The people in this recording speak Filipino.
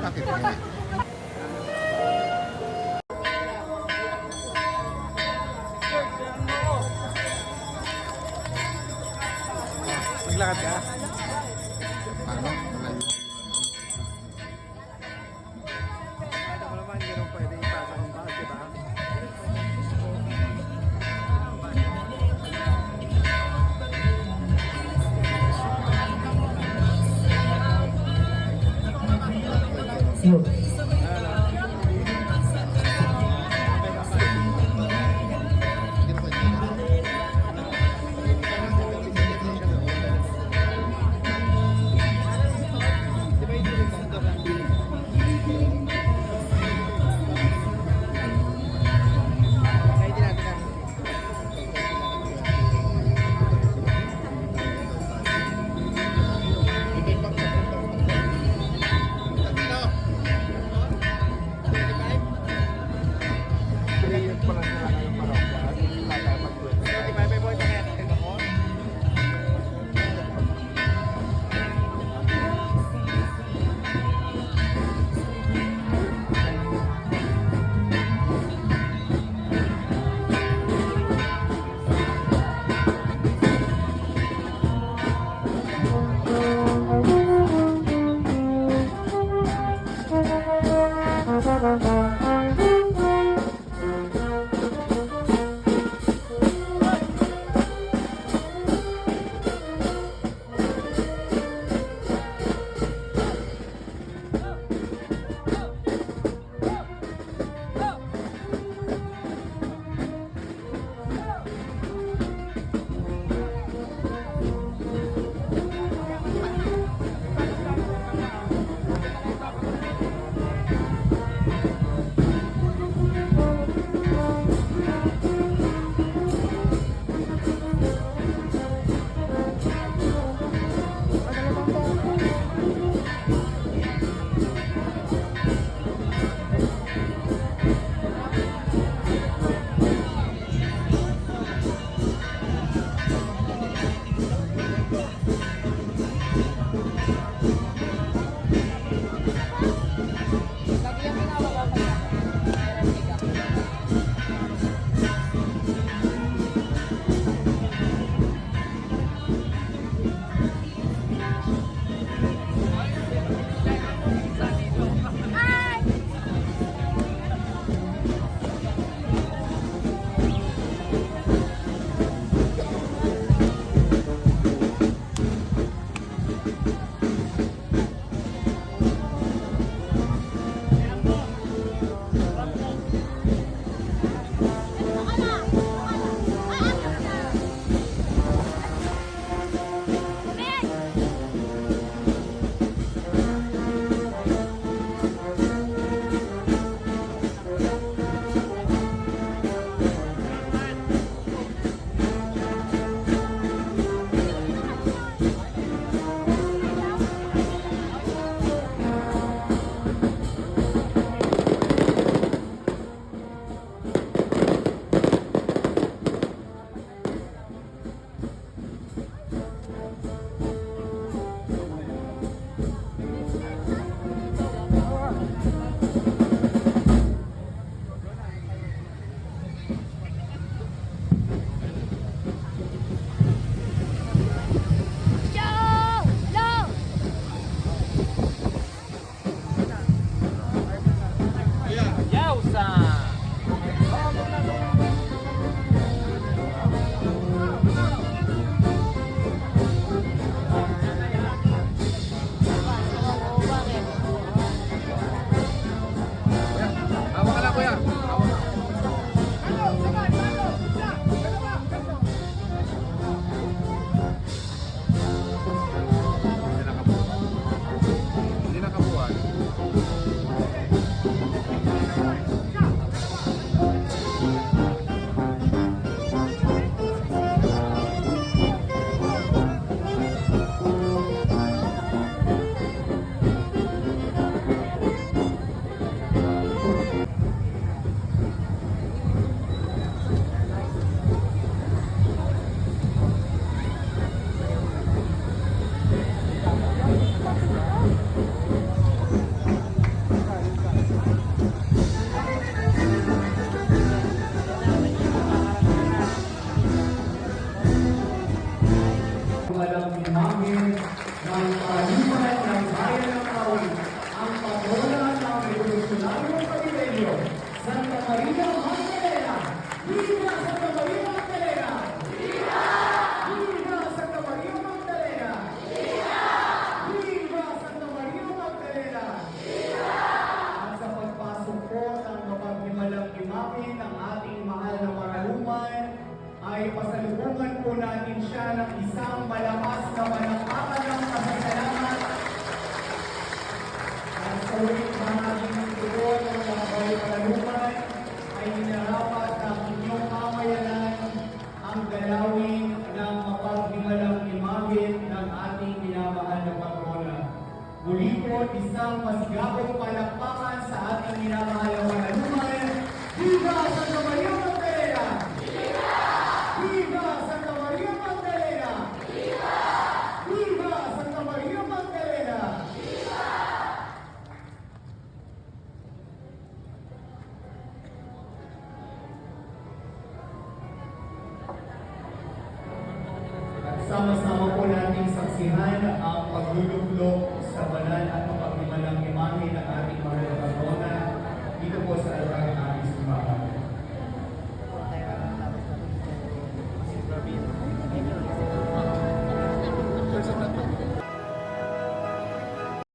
Bakit? Maglakad ka? Paano? Ano mo naman, hindi naman pwede ipasok ang bag, diba? Hindi na pwede. Imagen ng Palipan ng Bayan ng Tawi, ang patrona ng Revolusyonaryo Pagbilyo, Santa Maria Magdalena. Viva Santa Maria Magdalena! Viva! Viva Santa Maria Magdalena! Viva! Viva Santa Maria Magdalena! Viva! At sa pagpasok po ng mapaghimalang imagen ng ating mahal na Paraluman, ay pasalubungan po natin siya ng isang malakas na palakpakan ng pasasalamat. At sa ulit bahagi ng tugon ng mga Paraluman, ay hinarapat ng inyong mamayanan ang dalawin ng mapaghimalang imagen ng ating minamahal na patrona. Muli po, isang masigabong palakpakan sa ating minamahal na Paraluman. Viva Santa Maria Magdalena! Viva Santa Maria Magdalena! Viva! Viva Santa Maria Magdalena! Viva! At sama-sama po nating saksihan ang pagluluklok sa banal at